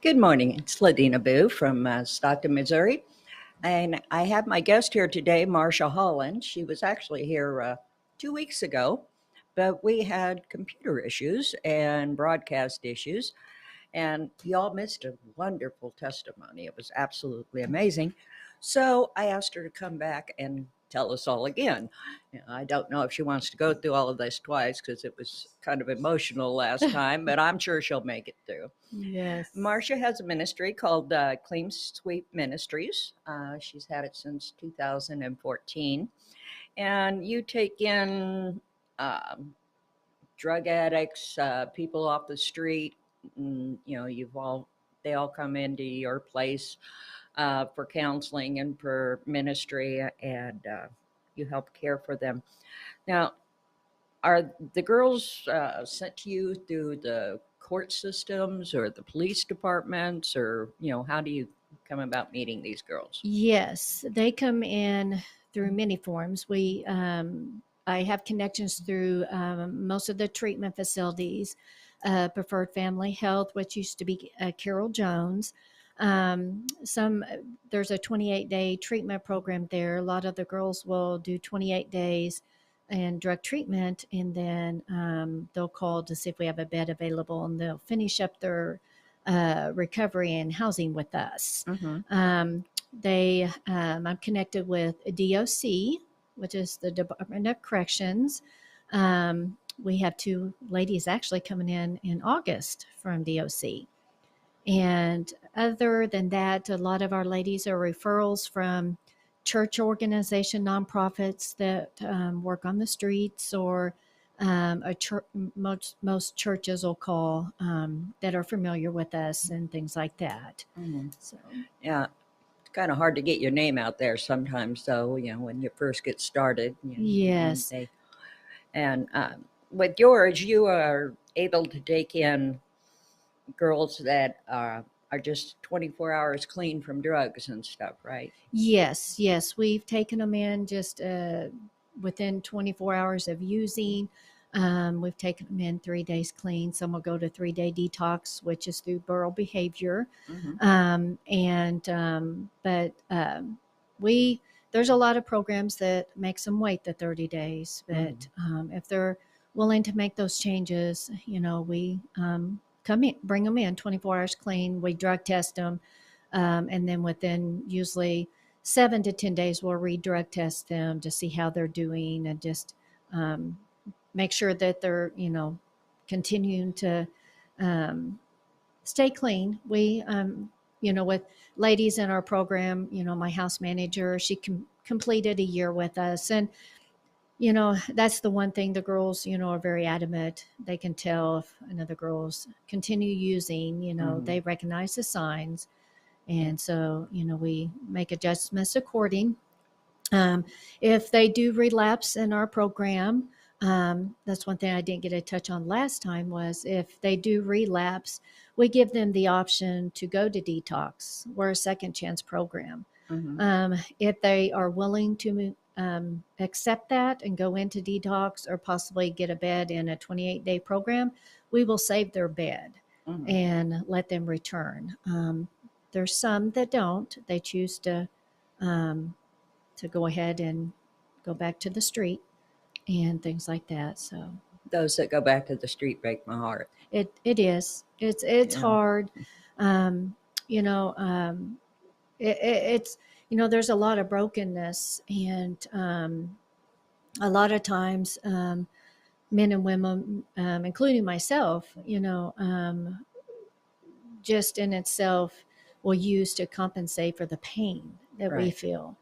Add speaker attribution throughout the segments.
Speaker 1: Good morning. It's Ladena Bough from Stockton, Missouri. And I have my guest here today, Marcia Holland. She was actually here 2 weeks ago, but we had computer issues and broadcast issues. And y'all missed a wonderful testimony. It was absolutely amazing. So I asked her to come back and tell us all again. I don't know if she wants to go through all of this twice because it was kind of emotional last time, but I'm sure she'll make it through.
Speaker 2: Yes.
Speaker 1: Marcia has a ministry called Clean Sweep Ministries. She's had it since 2014. And you take in um, drug addicts, people off the street. They all come into your place for counseling and for ministry, and you help care for them. Now, are the girls sent to you through the court systems or the police departments, or how do you come about meeting these girls?
Speaker 2: Yes, they come in through many forms. I have connections through most of the treatment facilities, Preferred Family Health, which used to be Carol Jones. Some There's a 28-day treatment program there. A lot of the girls will do 28 days and drug treatment, and then they'll call to see if we have a bed available, and they'll finish up their recovery and housing with us.
Speaker 1: Mm-hmm.
Speaker 2: I'm connected with DOC, which is the Department of Corrections. We have two ladies actually coming in August from DOC. And other than that, a lot of our ladies are referrals from church organization, nonprofits that work on the streets, or most churches will call that are familiar with us and things like that.
Speaker 1: Mm-hmm.
Speaker 2: So
Speaker 1: Yeah, it's kind of hard to get your name out there sometimes, though. When you first get started,
Speaker 2: yes,
Speaker 1: and with yours, you are able to take in girls that are just 24 hours clean from drugs and stuff, right?
Speaker 2: yes, we've taken them in just within 24 hours of using. We've taken them in 3 days clean. Some will go to 3-day detox, which is through Borough Behavior.
Speaker 1: Mm-hmm.
Speaker 2: And but we There's a lot of programs that makes them wait the 30 days. But if they're willing to make those changes, we come in, bring them in 24 hours clean. We drug test them, and then within usually 7 to 10 days, we'll re-drug test them to see how they're doing, and just um, make sure that they're continuing to um, stay clean. With ladies in our program, my house manager, she completed a year with us. And, that's the one thing the girls, are very adamant. They can tell if another girls continue using,
Speaker 1: Mm-hmm.
Speaker 2: they recognize the signs. And so, we make adjustments according. Um, if they do relapse in our program, that's one thing I didn't get a touch on last time, was if they do relapse, we give them the option to go to detox. We're a second chance program.
Speaker 1: Mm-hmm.
Speaker 2: If they are willing to accept that and go into detox, or possibly get a bed in a 28-day program, we will save their bed
Speaker 1: Mm-hmm.
Speaker 2: and let them return. There's some that don't. They choose um, to go ahead and go back to the street and things like that. So
Speaker 1: Those that go back to the street break my heart.
Speaker 2: it is. It's
Speaker 1: Yeah.
Speaker 2: hard. Um, you know, it's there's a lot of brokenness, and a lot of times men and women, including myself, just in itself will use to compensate for the pain that we
Speaker 1: Right.
Speaker 2: feel.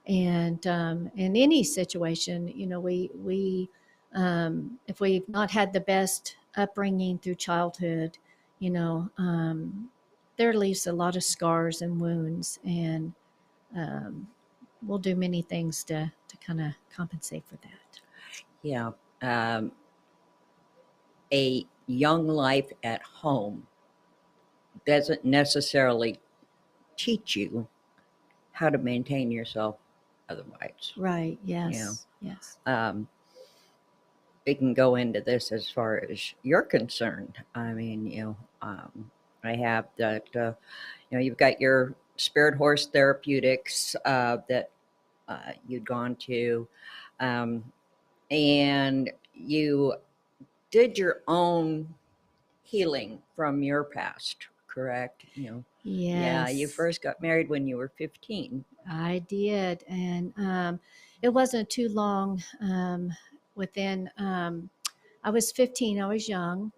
Speaker 2: And in any situation, if we've not had the best upbringing through childhood, you know, um, there leaves a lot of scars and wounds, and um, we'll do many things to kind of compensate for that.
Speaker 1: Yeah. Um, a young life at home doesn't necessarily teach you how to maintain yourself otherwise.
Speaker 2: Right.
Speaker 1: You know,
Speaker 2: Yes. Yes.
Speaker 1: um, we can go into this as far as you're concerned. I mean, I have that. You've got your Spirit Horse Therapeutics that you'd gone to, um, and you did your own healing from your past, correct? Yeah, you
Speaker 2: Yes,
Speaker 1: first got married when you were 15.
Speaker 2: I did. And it wasn't too long within, I was 15, I was young,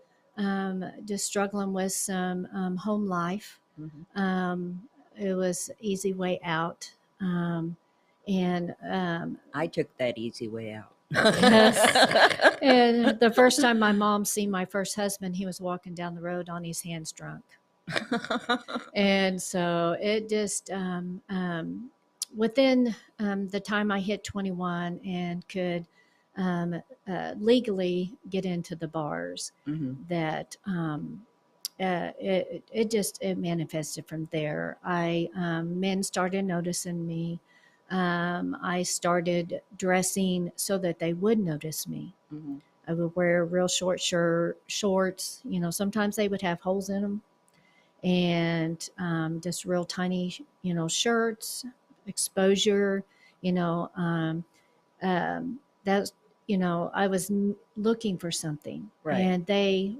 Speaker 2: just struggling with some home life.
Speaker 1: Hmm.
Speaker 2: Um, it was easy way out. And
Speaker 1: I took that easy way out.
Speaker 2: yes. And the first time my mom seen my first husband, he was walking down the road on his hands drunk. And so it just, within the time I hit 21 and could legally get into the bars,
Speaker 1: Hmm.
Speaker 2: that it manifested from there. Men started noticing me. I started dressing so that they would notice me.
Speaker 1: Hmm.
Speaker 2: I would wear real shorts. Sometimes they would have holes in them, and just real tiny, shirts, exposure. You know, that's I was looking for something,
Speaker 1: Right.
Speaker 2: and they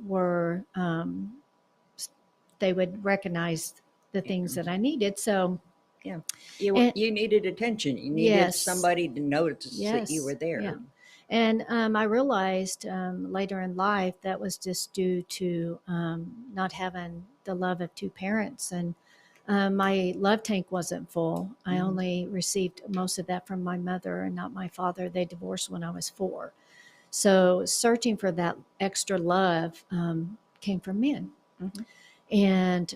Speaker 2: would recognize the things
Speaker 1: Yeah.
Speaker 2: that I needed. So,
Speaker 1: Yeah. You
Speaker 2: and
Speaker 1: you needed attention. You needed
Speaker 2: yes,
Speaker 1: somebody to notice that you were
Speaker 2: yes, yeah.
Speaker 1: there.
Speaker 2: And I realized later in life that was just due to not having the love of two parents. And my love tank wasn't full. I
Speaker 1: Hmm.
Speaker 2: only received most of that from my mother and not my father. They divorced when I was 4. So searching for that extra love came from men.
Speaker 1: Hmm.
Speaker 2: And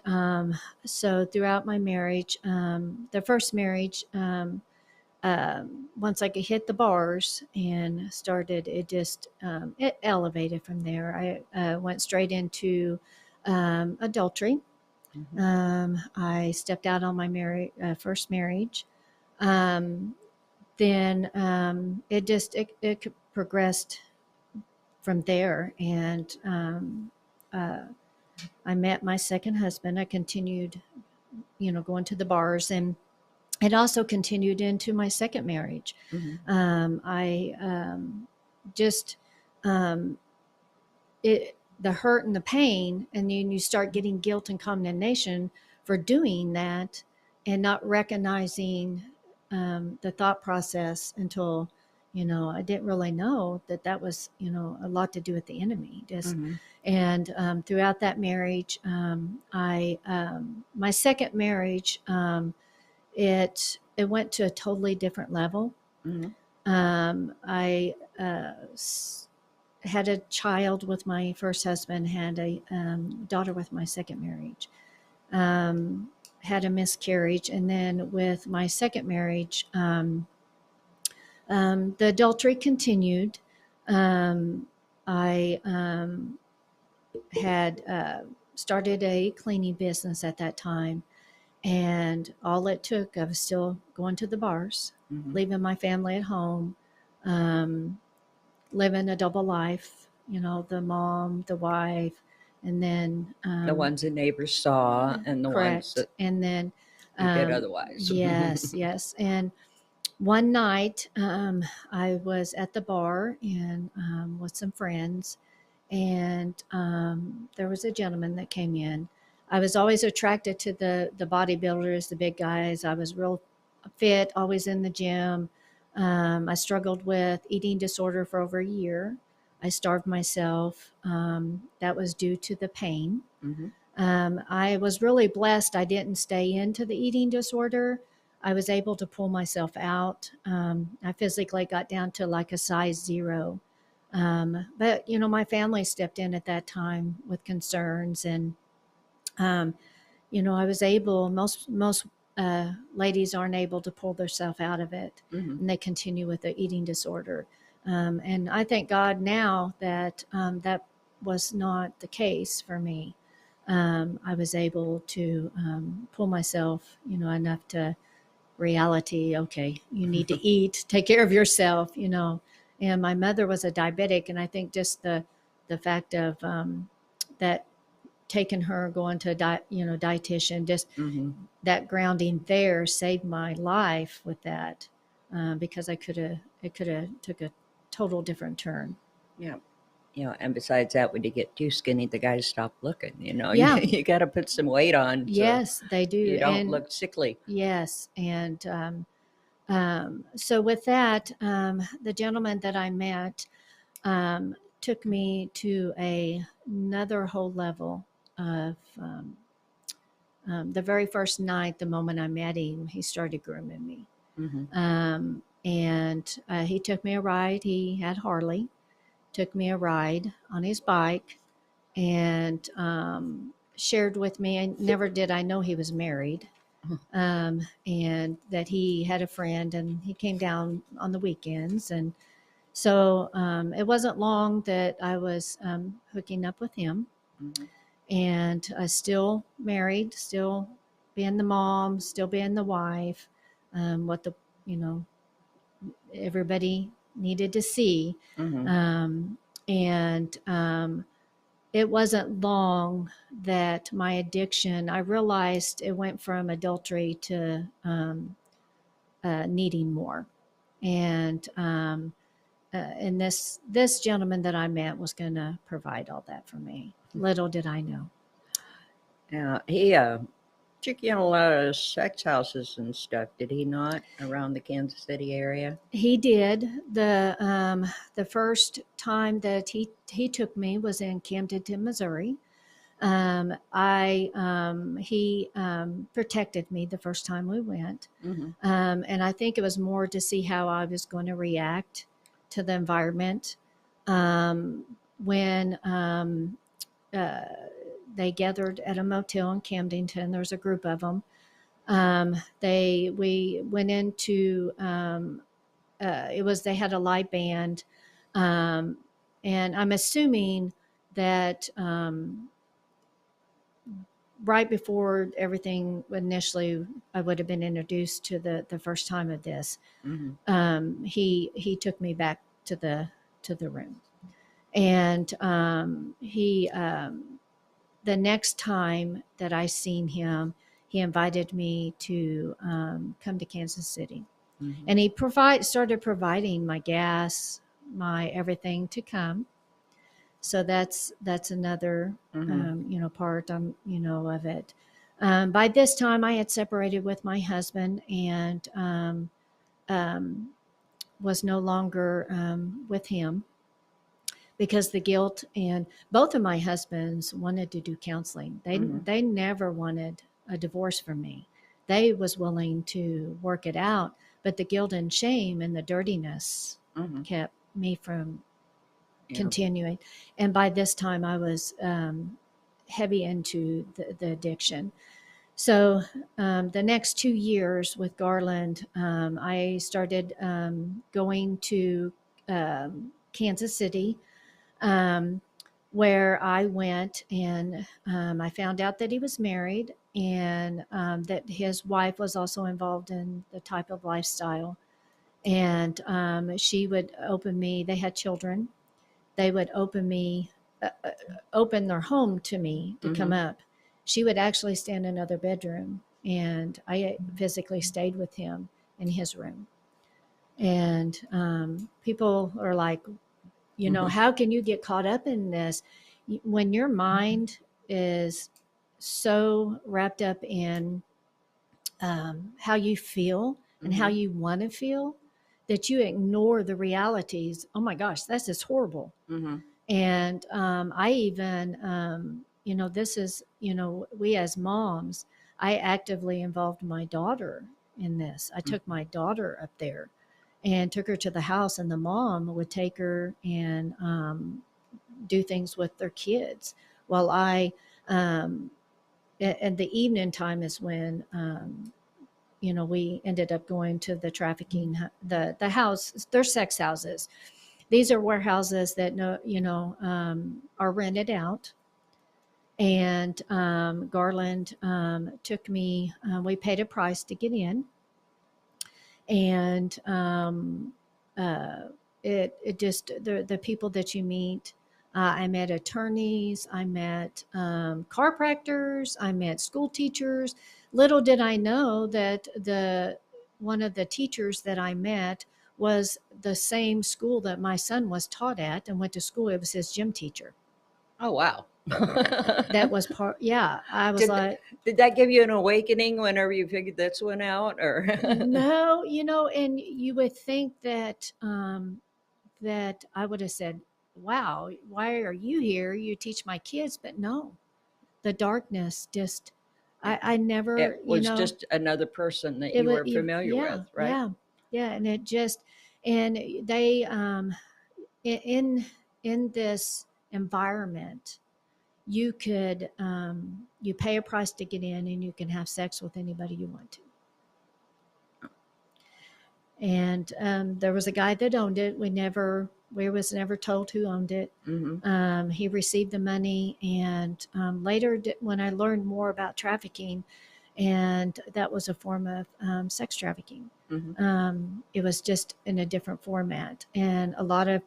Speaker 2: so throughout my marriage, the first marriage, once I could hit the bars and started, it elevated from there. I went straight into adultery.
Speaker 1: Hmm.
Speaker 2: I stepped out on my first marriage. Um, then it progressed from there, and uh, I met my second husband. I continued, going to the bars, and it also continued into my second marriage.
Speaker 1: Hmm.
Speaker 2: I just um, it the hurt and the pain, and then you start getting guilt and condemnation for doing that, and not recognizing the thought process until I didn't really know that was a lot to do with the enemy. Just
Speaker 1: Hmm.
Speaker 2: and throughout that marriage, I my second marriage. It went to a totally different level.
Speaker 1: Hmm.
Speaker 2: I had a child with my first husband, had a daughter with my second marriage, um, had a miscarriage, and then with my second marriage, the adultery continued. I had started a cleaning business at that time. And all it took, I was still going to the bars,
Speaker 1: Hmm.
Speaker 2: leaving my family at home, um, living a double life, the mom, the wife, and then,
Speaker 1: The ones the neighbors saw and the ones
Speaker 2: correct.
Speaker 1: that
Speaker 2: And then,
Speaker 1: you did otherwise.
Speaker 2: yes, yes. And one night, I was at the bar and with some friends, and there was a gentleman that came in. I was always attracted to the bodybuilders, the big guys. I was real fit, always in the gym. I struggled with eating disorder for over a year. I starved myself. That was due to the pain.
Speaker 1: Hmm.
Speaker 2: I was really blessed. I didn't stay into the eating disorder. I was able to pull myself out. I physically got down to like a size 0. But my family stepped in at that time with concerns, and um, I was able. Most ladies aren't able to pull themselves out of it,
Speaker 1: Hmm.
Speaker 2: and they continue with the eating disorder. And I thank God now that that was not the case for me. I was able to pull myself, enough to reality. Okay, you need to eat, take care of yourself. And my mother was a diabetic, and I think just the fact of that taking her, going to a dietitian, just
Speaker 1: Mm-hmm.
Speaker 2: that grounding there saved my life with that, because it could have took a total different turn.
Speaker 1: Yeah. And besides that, when you get too skinny, the guys stop looking.
Speaker 2: Yeah,
Speaker 1: You got to put some weight on so
Speaker 2: yes, they
Speaker 1: you
Speaker 2: do.
Speaker 1: don't
Speaker 2: And
Speaker 1: look sickly.
Speaker 2: yes, and so with that, the gentleman that I met took me to another whole level of the very first night. The moment I met him, he started grooming me.
Speaker 1: Mm-hmm.
Speaker 2: And he took me a ride. He had Harley, took me a ride on his bike, and shared with me. I never did I know he was married, and that he had a friend, and he came down on the weekends. And so it wasn't long that I was hooking up with him,
Speaker 1: Mm-hmm.
Speaker 2: and still married, still being the mom, still being the wife, what the you know everybody needed to see.
Speaker 1: Mm-hmm.
Speaker 2: Um, and it wasn't long that my addiction, I realized it went from adultery to needing more. And this gentleman that I met was going to provide all that for me. Little did I know.
Speaker 1: Yeah, he took you in a lot of sex houses and stuff, did he not, around the Kansas City area?
Speaker 2: He did. The first time that he took me was in Camden, Missouri. He protected me the first time we went,
Speaker 1: Mm-hmm.
Speaker 2: and I think it was more to see how I was going to react to the environment. When uh, they gathered at a motel in Camdenton, there's a group of them. We went into they had a live band, um, and I'm assuming that right before everything initially, I would have been introduced to the first time of this.
Speaker 1: Mm-hmm.
Speaker 2: He took me back to the room, and he the next time that I seen him, he invited me to come to Kansas City,
Speaker 1: Mm-hmm.
Speaker 2: and he started providing my gas, my everything to come. So that's another
Speaker 1: Mm-hmm.
Speaker 2: part of it. By this time, I had separated with my husband, and um, was no longer with him because the guilt. And both of my husbands wanted to do counseling.
Speaker 1: Mm-hmm.
Speaker 2: They never wanted a divorce from me. They was willing to work it out, but the guilt and shame and the dirtiness
Speaker 1: Mm-hmm.
Speaker 2: kept me from
Speaker 1: Yeah.
Speaker 2: continuing. And by this time, I was heavy into the addiction. So the next 2 years with Garland, I started going to Kansas City, um, where I went, and I found out that he was married, and that his wife was also involved in the type of lifestyle. And she would open me, they had children, they would open their home to me to come
Speaker 1: Mm-hmm.
Speaker 2: up. She would actually stand in another bedroom, and I physically stayed with him in his room. And people are like,
Speaker 1: Mm-hmm.
Speaker 2: how can you get caught up in this when your mind is so wrapped up in how you feel and how
Speaker 1: Mm-hmm.
Speaker 2: you want to feel, that you ignore the realities? Oh my gosh, that's just horrible.
Speaker 1: Mm-hmm.
Speaker 2: And I even, this is, we as moms, I actively involved my daughter in this. I took my daughter up there and took her to the house, and the mom would take her and do things with their kids while um, and the evening time is when, we ended up going to the trafficking, the house, they're sex houses. These are warehouses that are rented out. And Garland took me. We paid a price to get in, and uh, it just the people that you meet. I met attorneys, I met chiropractors, I met school teachers. Little did I know that one of the teachers that I met was the same school that my son was taught at and went to school. It was his gym teacher.
Speaker 1: Oh, wow.
Speaker 2: That was part. Yeah, I was
Speaker 1: did
Speaker 2: like,
Speaker 1: did that give you an awakening whenever you figured this one out, or?
Speaker 2: no, and you would think that that I would have said, "Wow, why are you here? You teach my kids," but no, the darkness just. I never,
Speaker 1: It was just another person that
Speaker 2: it
Speaker 1: you
Speaker 2: was,
Speaker 1: were familiar with,
Speaker 2: yeah,
Speaker 1: right?
Speaker 2: yeah, yeah, and it just, and they, in this environment, you could, you pay a price to get in, and you can have sex with anybody you want to. And there was a guy that owned it. We was never told who owned it.
Speaker 1: Mm-hmm.
Speaker 2: He received the money, and later, when I learned more about trafficking, and that was a form of sex trafficking.
Speaker 1: Mm-hmm.
Speaker 2: It was just in a different format, and a lot of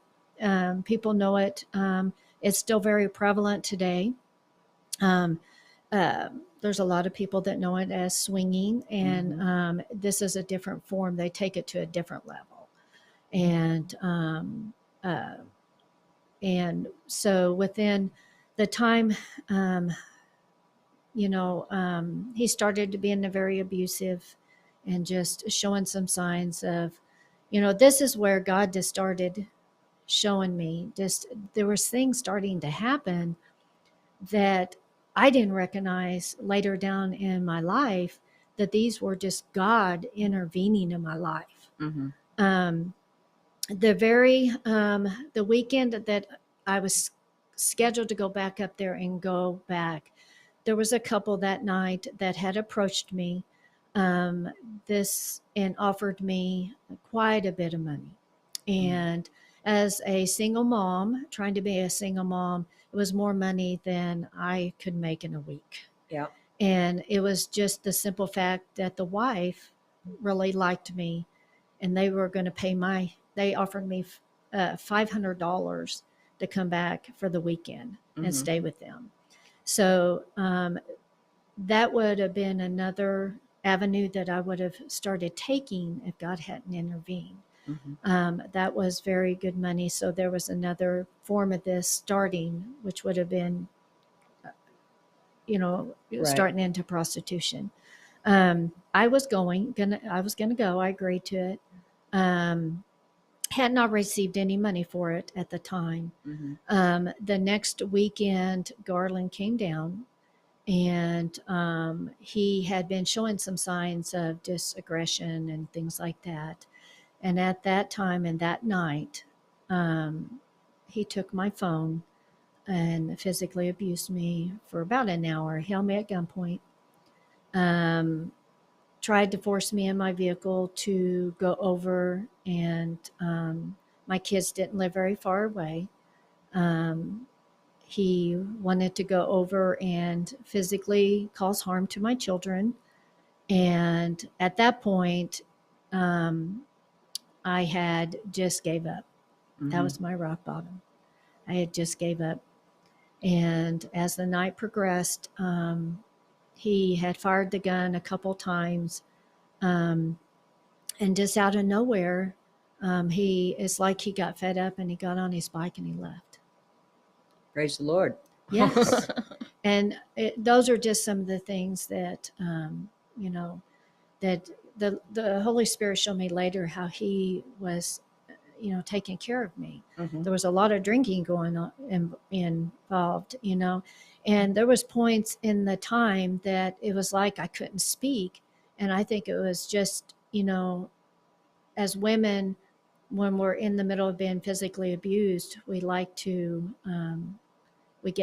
Speaker 2: people know it. It's still very prevalent today. Um, there's a lot of people that know it as swinging, and
Speaker 1: Mm-hmm.
Speaker 2: this is a different form. They take it to a different level, and uh, so within the time, um, he started to be in a very abusive, and just showing some signs of, this is where God just started showing me. Just there was things starting to happen that I didn't recognize later down in my life, that these were just God intervening in my life.
Speaker 1: Mm-hmm.
Speaker 2: Um, the weekend that I was scheduled to go back up there and go back, there was a couple that night that had approached me, this and offered me quite a bit of money. And as a single mom, trying to be a single mom, it was more money than I could make in a week.
Speaker 1: Yeah.
Speaker 2: And it was just the simple fact that the wife really liked me, and they were going to they offered me $500 to come back for the weekend and
Speaker 1: Mm-hmm.
Speaker 2: stay with them. So that would have been another avenue that I would have started taking if God hadn't intervened.
Speaker 1: Mm-hmm.
Speaker 2: That was very good money. So there was another form of this starting, which would have been,
Speaker 1: Right.
Speaker 2: starting into prostitution. I was gonna go. I agreed to it. Um, had not received any money for it at the time.
Speaker 1: Mm-hmm.
Speaker 2: The next weekend, Garland came down, and he had been showing some signs of disaggression and things like that. And at that time and that night, he took my phone and physically abused me for about an hour, held me at gunpoint, um, tried to force me in my vehicle to go over, and my kids didn't live very far away. Um, he wanted to go over and physically cause harm to my children. And at that point, um, I had just gave up. That
Speaker 1: Mm-hmm.
Speaker 2: was my rock bottom. I had just gave up. And as the night progressed, he had fired the gun a couple times. Um, and just out of nowhere, it's like he got fed up, and he got on his bike and he left.
Speaker 1: Praise the Lord.
Speaker 2: Yes. And those are just some of the things that, that the Holy Spirit showed me later, how he was, taking care of me.
Speaker 1: Mm-hmm.
Speaker 2: There was a lot of drinking going on involved, and there was points in the time that it was like I couldn't speak. And I think it was just, as women, when we're in the middle of being physically abused, we get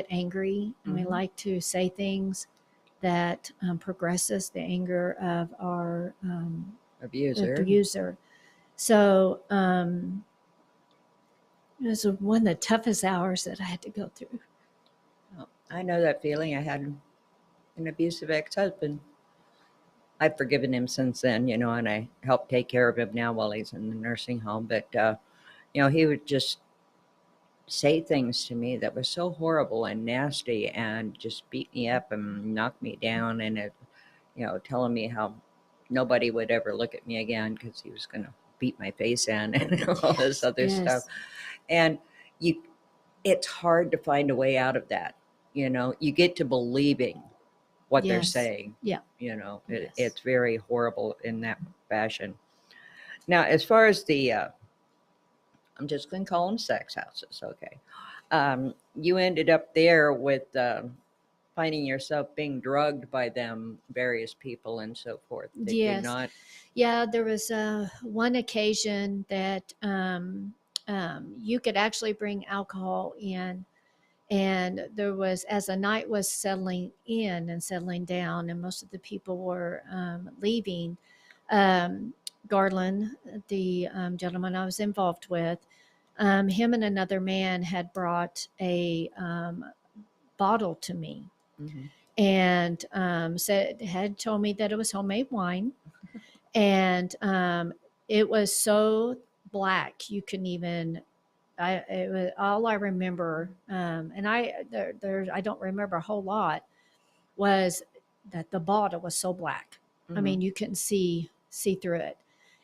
Speaker 2: angry, and we
Speaker 1: Mm-hmm.
Speaker 2: like to say things that progresses the anger of our
Speaker 1: Abuser.
Speaker 2: abuser. So it was one of the toughest hours that I had to go through.
Speaker 1: Oh, I know that feeling. I had an abusive ex-husband. I've forgiven him since then, and I help take care of him now while he's in the nursing home. But he would just say things to me that was so horrible and nasty and just beat me up and knock me down, and it, telling me how nobody would ever look at me again because he was going to beat my face in and all this
Speaker 2: Yes,
Speaker 1: other stuff.
Speaker 2: yes,
Speaker 1: And you, it's hard to find a way out of that. You get to believing what they're
Speaker 2: yes,
Speaker 1: saying.
Speaker 2: yeah,
Speaker 1: It's
Speaker 2: yes,
Speaker 1: very horrible in that fashion. Now, as far as I'm just going to call them sex houses, okay? You ended up there with finding yourself being drugged by them, various people, and so forth. Did you
Speaker 2: yes.
Speaker 1: not?
Speaker 2: Yeah, there was one occasion that you could actually bring alcohol in, and there was, as the night was settling in and settling down, and most of the people were leaving. Um, Garland, the gentleman I was involved with, him and another man had brought a bottle to me,
Speaker 1: Hmm.
Speaker 2: and had told me that it was homemade wine, and it was so black you couldn't even. It was all I remember, and I don't remember a whole lot. Was that the bottle was so black? I
Speaker 1: Hmm.
Speaker 2: mean, you couldn't see through it.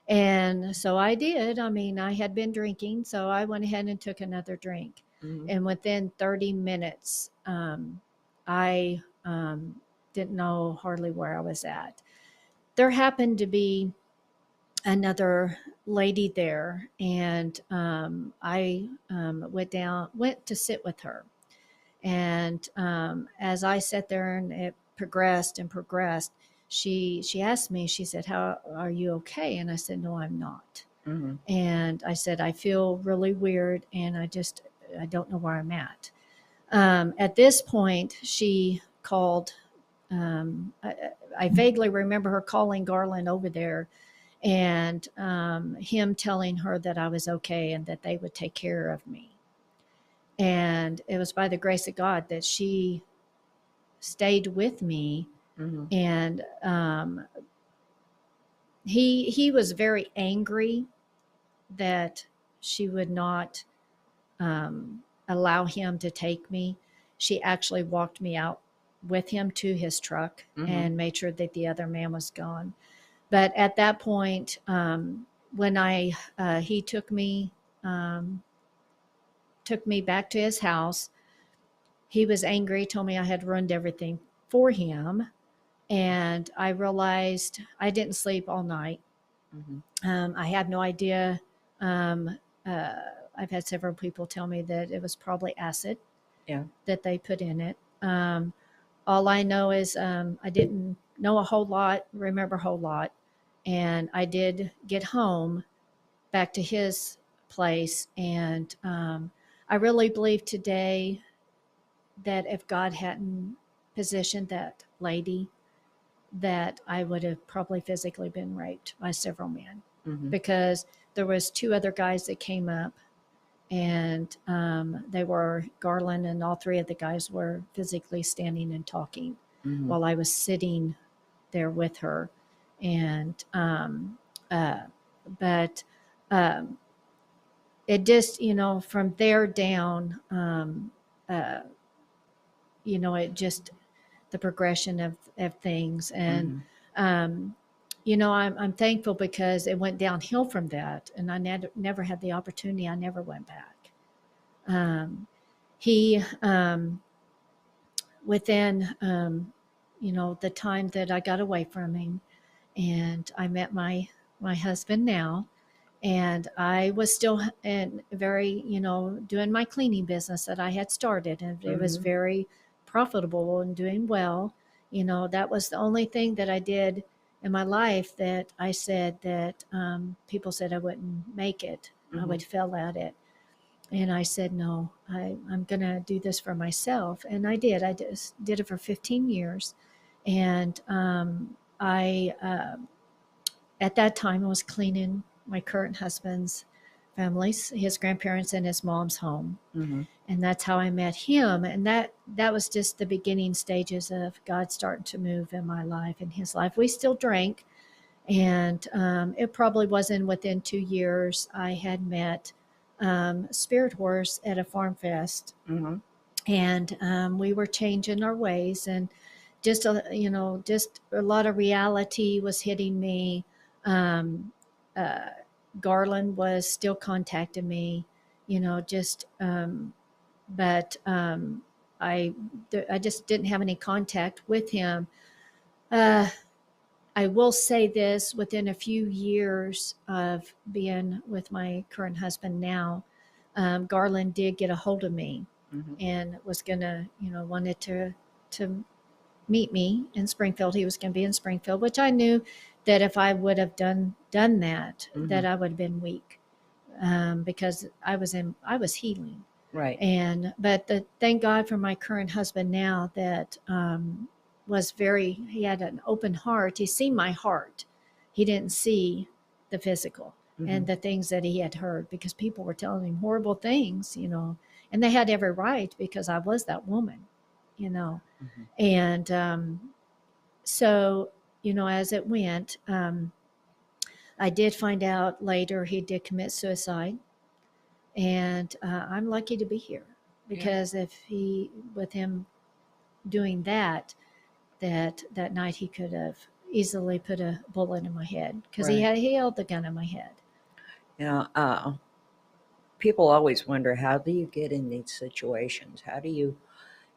Speaker 2: And so I did. I mean, I had been drinking, so I went ahead and took another drink.
Speaker 1: Hmm.
Speaker 2: And within 30 minutes, I didn't know hardly where I was at. There happened to be another lady there, and I went to sit with her. And as I sat there and it progressed and progressed, she asked me, she said, "How are you okay?" And I said, "No, I'm not."
Speaker 1: Hmm.
Speaker 2: And I said, "I feel really weird, and I don't know where I'm at." At this point, she called. I vaguely remember her calling Garland over there, and him telling her that I was okay and that they would take care of me. And it was by the grace of God that she stayed with me.
Speaker 1: Hmm.
Speaker 2: And he was very angry that she would not allow him to take me. She actually walked me out with him to his truck
Speaker 1: Hmm.
Speaker 2: and made sure that the other man was gone. But at that point, when I he um, took me back to his house, he was angry, told me I had ruined everything for him, and I realized I didn't sleep all night.
Speaker 1: Hmm.
Speaker 2: I had no idea. Um, uh, I've had several people tell me that it was probably acid
Speaker 1: Yeah.
Speaker 2: that they put in it. All I know is I didn't know a whole lot, remember a whole lot, and I did get home back to his place, and I really believe today that if God hadn't positioned that lady, that I would have probably physically been raped by several men,
Speaker 1: Hmm.
Speaker 2: because there was two other guys that came up, and they were Garland, and all three of the guys were physically standing and talking
Speaker 1: Hmm.
Speaker 2: while I was sitting there with her. And uh, but um, it just, from there down, uh, it just, the progression of things. And
Speaker 1: Hmm.
Speaker 2: um, I'm thankful because it went downhill from that, and I never had the opportunity. I never went back. um, he Within the time that I got away from him, and I met my husband now, and I was still in very, doing my cleaning business that I had started, and it was
Speaker 1: Hmm.
Speaker 2: very profitable and doing well. That was the only thing that I did in my life that I said that people said I wouldn't make it. I
Speaker 1: Hmm.
Speaker 2: would fail at it. And I said, no, I'm going to do this for myself. And I did. I just did it for 15 years. And at that time, I was cleaning my current husband's family's, his grandparents and his mom's home.
Speaker 1: Hmm.
Speaker 2: And that's how I met him. And that was just the beginning stages of God starting to move in my life and his life. We still drank. And it probably wasn't within 2 years I had met spirit horse at a farm fest,
Speaker 1: Mm-hmm.
Speaker 2: and we were changing our ways, and just just a lot of reality was hitting me. um, uh, Garland was still contacting me, just but I just didn't have any contact with him. uh, I will say this: within a few years of being with my current husband now, Garland did get a hold of me
Speaker 1: Mm-hmm.
Speaker 2: and was gonna, wanted to meet me in Springfield. He was gonna be in Springfield, which I knew that if I would have done that,
Speaker 1: Mm-hmm.
Speaker 2: that I would have been weak, because I was healing.
Speaker 1: Right.
Speaker 2: And but thank God for my current husband now, that he had an open heart. He seen my heart. He didn't see the physical
Speaker 1: Mm-hmm.
Speaker 2: and the things that he had heard, because people were telling him horrible things, and they had every right, because I was that woman, you know.
Speaker 1: Mm-hmm.
Speaker 2: And so, as it went, I did find out later he did commit suicide. And I'm lucky to be here,
Speaker 1: Yeah.
Speaker 2: because if he, with him doing that, that night, he could have easily put a bullet in my head, because
Speaker 1: Right.
Speaker 2: he held the gun in my head.
Speaker 1: Yeah. People always wonder, how do you get in these situations? How do you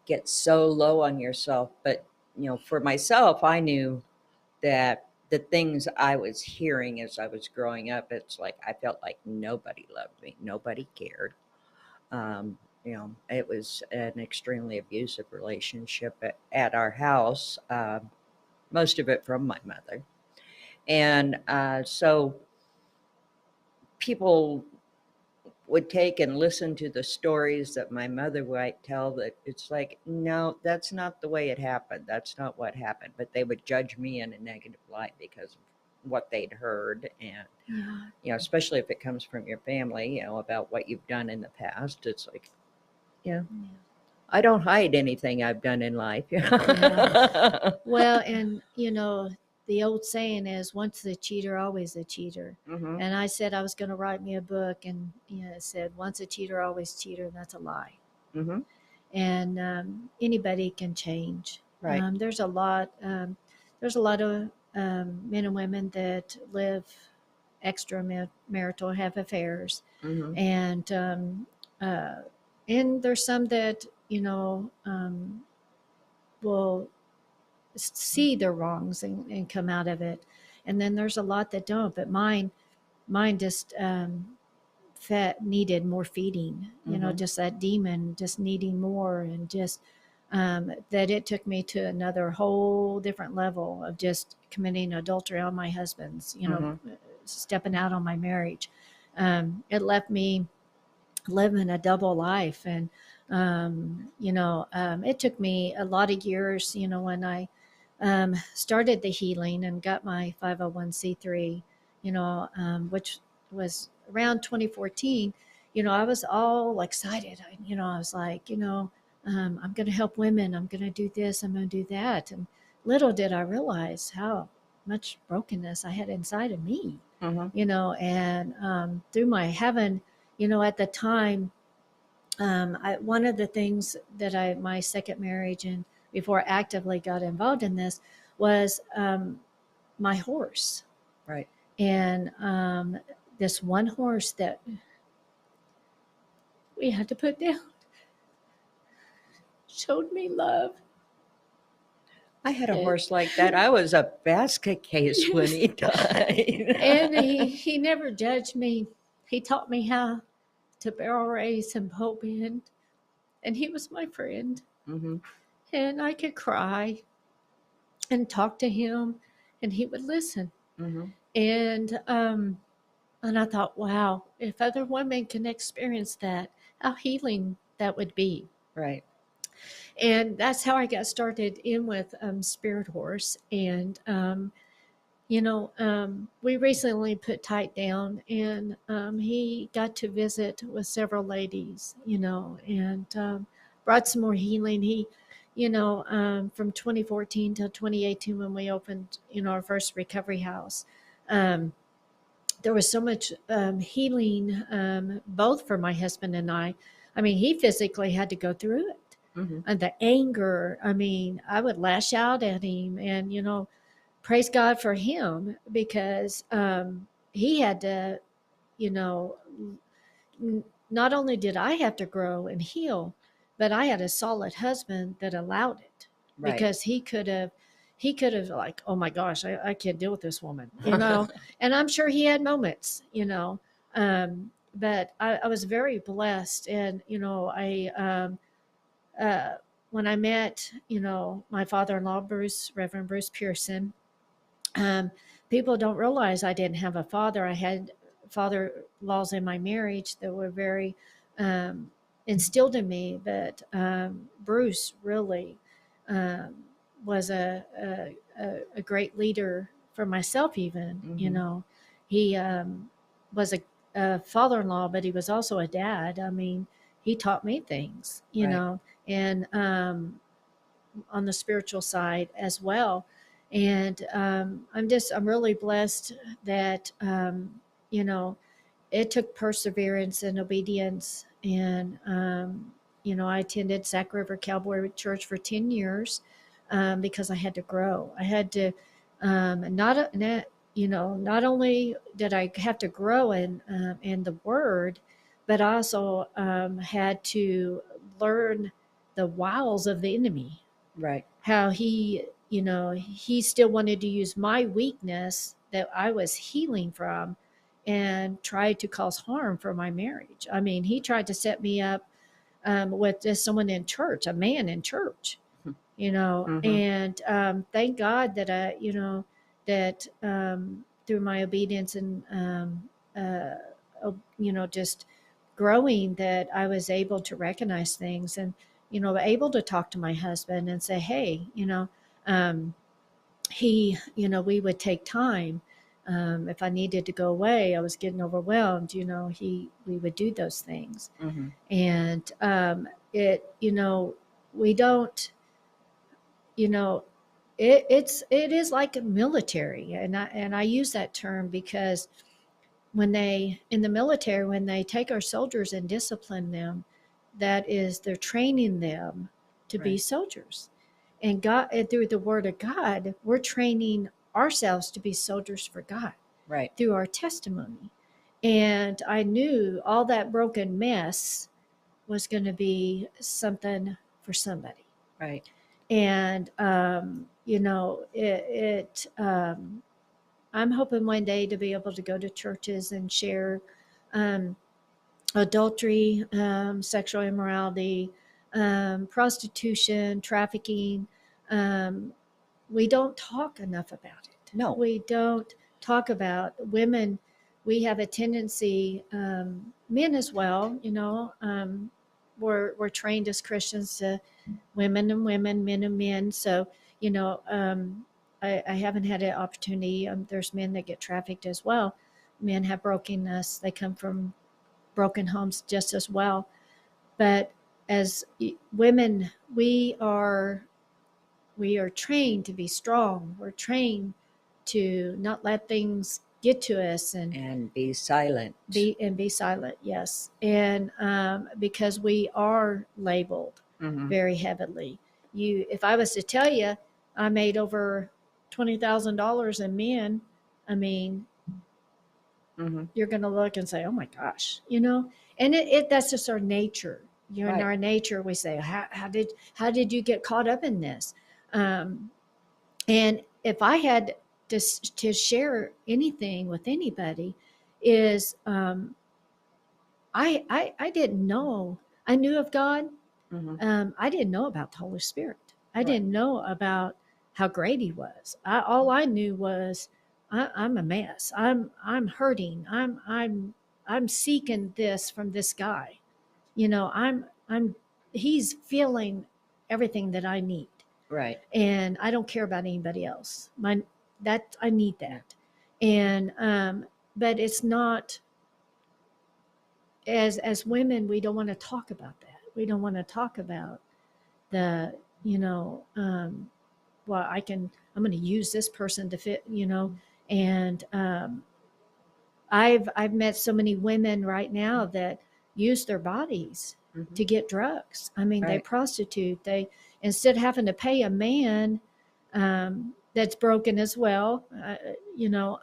Speaker 1: get so low on yourself? But for myself, I knew that the things I was hearing as I was growing up, it's like I felt like nobody loved me, nobody cared. It was an extremely abusive relationship at our house, most of it from my mother. And so people would take and listen to the stories that my mother might tell, that it's like, no, that's not the way it happened. That's not what happened. But they would judge me in a negative light because of what they'd heard. And,
Speaker 2: Yeah.
Speaker 1: especially if it comes from your family, about what you've done in the past, it's like, yeah,
Speaker 2: Yeah.
Speaker 1: I don't hide anything I've done in life.
Speaker 2: Yeah. Well, and the old saying is, once a cheater, always a cheater.
Speaker 1: Hmm.
Speaker 2: And I said I was going to write me a book, and it said, once a cheater, always cheater, and that's a lie.
Speaker 1: Hmm.
Speaker 2: And anybody can change.
Speaker 1: Right.
Speaker 2: There's a lot of men and women that live extramarital, have affairs,
Speaker 1: Hmm.
Speaker 2: and uh, and there's some that will see their wrongs, and come out of it, and then there's a lot that don't. But mine just needed more feeding,
Speaker 1: Hmm.
Speaker 2: just that demon just needing more, and just that it took me to another whole different level of just committing adultery on my husband's,
Speaker 1: Hmm.
Speaker 2: stepping out on my marriage. It left me living a double life. And it took me a lot of years, when I started the healing and got my 501c3, which was around 2014. I was all excited. I was like, I'm going to help women. I'm going to do this. I'm going to do that. And little did I realize how much brokenness I had inside of me,
Speaker 1: Hmm.
Speaker 2: and through my heaven, at the time, one of the things that my second marriage, and before I actively got involved in this, was my horse.
Speaker 1: Right.
Speaker 2: And this one horse that we had to put down showed me love.
Speaker 1: I had a
Speaker 2: And,
Speaker 1: horse like that. I was a basket case when he
Speaker 2: and
Speaker 1: died.
Speaker 2: he never judged me. He taught me how to barrel race and pole bend. And he was my friend.
Speaker 1: Hmm.
Speaker 2: And I could cry and talk to him, and he would listen.
Speaker 1: Hmm.
Speaker 2: And I thought, wow, if other women can experience that, how healing that would be.
Speaker 1: Right.
Speaker 2: And that's how I got started in with Spirit Horse. And we recently put Tight down, and he got to visit with several ladies, and brought some more healing. He, from 2014 till 2018, when we opened, our first recovery house, um, there was so much healing, both for my husband and I. I mean, he physically had to go through it.
Speaker 1: Hmm.
Speaker 2: And the anger, I mean, I would lash out at him, and, praise God for him, because he had to, you know, not only did I have to grow and heal, but I had a solid husband that allowed it,
Speaker 1: Right.
Speaker 2: because he could have like, oh my gosh, I can't deal with this woman, and I'm sure he had moments, but I was very blessed. And, uh, when I met, my father-in-law, Reverend Bruce Pearson, um, people don't realize I didn't have a father. I had father-in-laws in my marriage that were very um, instilled in me, but Bruce really um, was a great leader for myself. Even,
Speaker 1: Hmm.
Speaker 2: he was a father-in-law, but he was also a dad. I mean, he taught me things,
Speaker 1: Right.
Speaker 2: and on the spiritual side as well. And I'm really blessed that, you know, it took perseverance and obedience. And, I attended Sac River Cowboy Church for 10 years, because I had to grow. I had to, not only did I have to grow in the word, but I also had to learn the wiles of the enemy,
Speaker 1: Right.
Speaker 2: how he still wanted to use my weakness that I was healing from, and tried to cause harm for my marriage. I mean, he tried to set me up with just someone in church, a man in church,
Speaker 1: Hmm.
Speaker 2: and thank God that through my obedience and uh, just growing, that I was able to recognize things, and able to talk to my husband and say, hey, um, we would take time. If I needed to go away, I was getting overwhelmed, we would do those things.
Speaker 1: Hmm.
Speaker 2: And we don't, you know, it is like a military. And I use that term because in the military, when they take our soldiers and discipline them, that is, they're training them to be
Speaker 1: Right.
Speaker 2: soldiers. And God, and through the word of God, we're training ourselves to be soldiers for God
Speaker 1: Right.
Speaker 2: through our testimony. And I knew all that broken mess was going to be something for somebody.
Speaker 1: Right.
Speaker 2: And I'm hoping one day to be able to go to churches and share um, adultery, sexual immorality, prostitution, trafficking. Um, we don't talk enough about it.
Speaker 1: No.
Speaker 2: We don't talk about women. We have a tendency, men as well, we're trained as Christians to women and women, men and men. So, I haven't had an opportunity. There's men that get trafficked as well. Men have brokenness. They come from broken homes just as well. But as women, we are trained to be strong. We're trained to not let things get to us, and
Speaker 1: And be silent.
Speaker 2: be silent. Yes, and because we are labeled
Speaker 1: Hmm.
Speaker 2: very heavily. If I was to tell you, I made over $20,000 in men, I mean,
Speaker 1: Hmm.
Speaker 2: you're going to look and say, "Oh my gosh," and that's just our nature. In
Speaker 1: Right.
Speaker 2: our nature, we say, "How did you get caught up in this?" Um, and if I had to share anything with anybody, is I didn't know. I knew of God.
Speaker 1: Hmm.
Speaker 2: I didn't know about the Holy Spirit. I
Speaker 1: Right.
Speaker 2: didn't know about how great He was. All I knew was I'm a mess. I'm hurting. I'm seeking this from this guy. I'm He's feeling everything that I need,
Speaker 1: Right.
Speaker 2: and I don't care about anybody else. That I need
Speaker 1: Yeah.
Speaker 2: that, and but it's not, as women, we don't want to talk about that. We don't want to talk about the you know well, I'm going to use this person to fit, and I've met so many women right now that use their bodies to get drugs. I mean, they
Speaker 1: Right.
Speaker 2: prostitute. They, instead of having to pay a man that's broken as well, you know,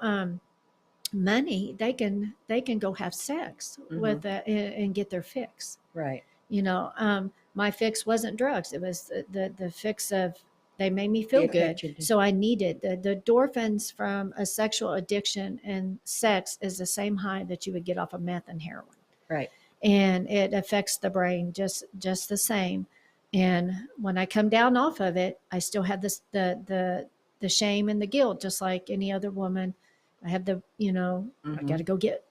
Speaker 2: money, they can go have sex with and get their fix.
Speaker 1: Right.
Speaker 2: You know, my fix wasn't drugs. It was the fix of, they made me
Speaker 1: The
Speaker 2: feel good.
Speaker 1: attention to-
Speaker 2: So I needed the endorphins from a sexual addiction, and sex is the same high that you would get off of meth and heroin.
Speaker 1: Right.
Speaker 2: And it affects the brain just the same. And when I come down off of it, I still have this the shame and the guilt, just like any other woman. I have the, you know, I got to go get,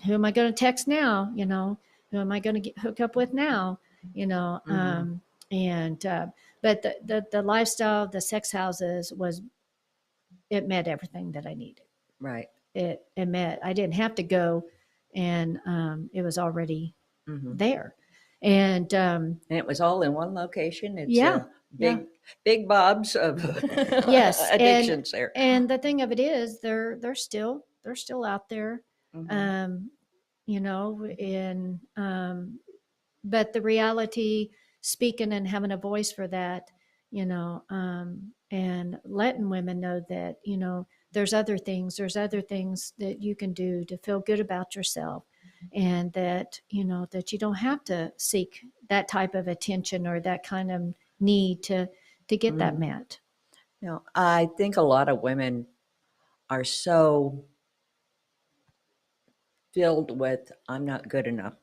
Speaker 2: who am I going to text now? You know, who am I going to get hook up with now? You know, and but the lifestyle, the sex houses was, it met everything that I needed.
Speaker 1: Right.
Speaker 2: It met, I didn't have to go, and it was already there. And
Speaker 1: And it was all in one location. It's
Speaker 2: yeah,
Speaker 1: big Bob's of
Speaker 2: yes,
Speaker 1: addictions there.
Speaker 2: And the thing of it is, they're still out there, you know, in but the reality, speaking and having a voice for that, you know, and letting women know that, you know, there's other things that you can do to feel good about yourself, and that, you know, that you don't have to seek that type of attention or that kind of need to get that met.
Speaker 1: You know, I think a lot of women are so filled with, I'm not good enough.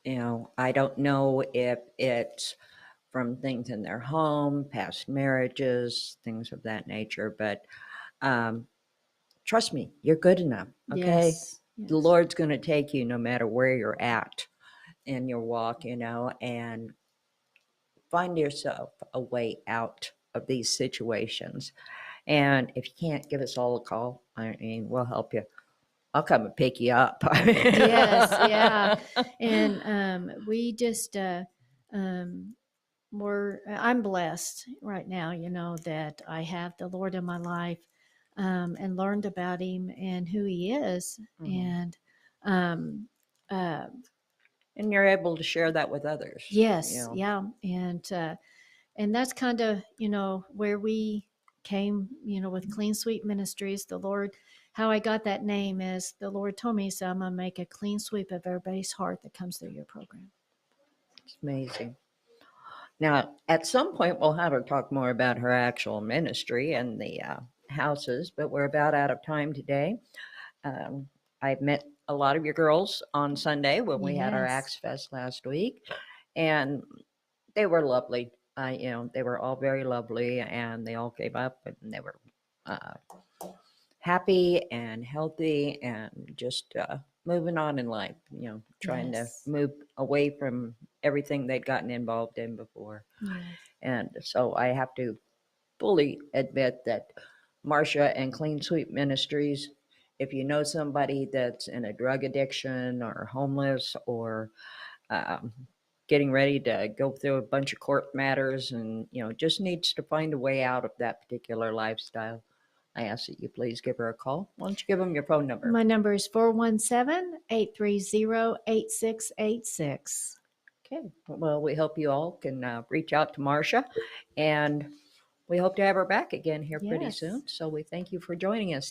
Speaker 1: You know, I don't know if it's from things in their home, past marriages, things of that nature, but um, trust me, you're good enough. Okay.
Speaker 2: Yes.
Speaker 1: The Lord's going to take you no matter where you're at in your walk, you know, and find yourself a way out of these situations. And if you can't, give us all a call. I mean, we'll help you. I'll come and pick you up.
Speaker 2: Yes, yeah. And we just I'm blessed right now, you know, that I have the Lord in my life, and learned about him and who he is. And uh,
Speaker 1: And you're able to share that with others.
Speaker 2: yes,
Speaker 1: You know.
Speaker 2: yeah. And that's kind of, you know, where we came, you know, with Clean Sweep Ministries. The Lord, how I got that name is the Lord told me, so I'm going to make a clean sweep of everybody's heart that comes through your program.
Speaker 1: It's amazing. Now, at some point, we'll have her talk more about her actual ministry and the houses, but we're about out of time today. Um, I met a lot of your girls on Sunday when we had our
Speaker 2: Yes.
Speaker 1: Axe Fest last week, and they were lovely. You know, they were all very lovely, and they all gave up, and they were uh, happy and healthy, and just moving on in life. You know, trying
Speaker 2: Yes.
Speaker 1: to move away from everything they'd gotten involved in before.
Speaker 2: Yes.
Speaker 1: And so I have to fully admit that Marcia and Clean Sweep Ministries, if you know somebody that's in a drug addiction or homeless or um, getting ready to go through a bunch of court matters and, you know, just needs to find a way out of that particular lifestyle, I ask that you please give her a call. Why don't you give them your phone number?
Speaker 2: My number is 417-830-8686.
Speaker 1: Okay. Well, we hope you all can reach out to Marcia, and we hope to have her back again here pretty
Speaker 2: Yes.
Speaker 1: soon. So we thank you for joining us today.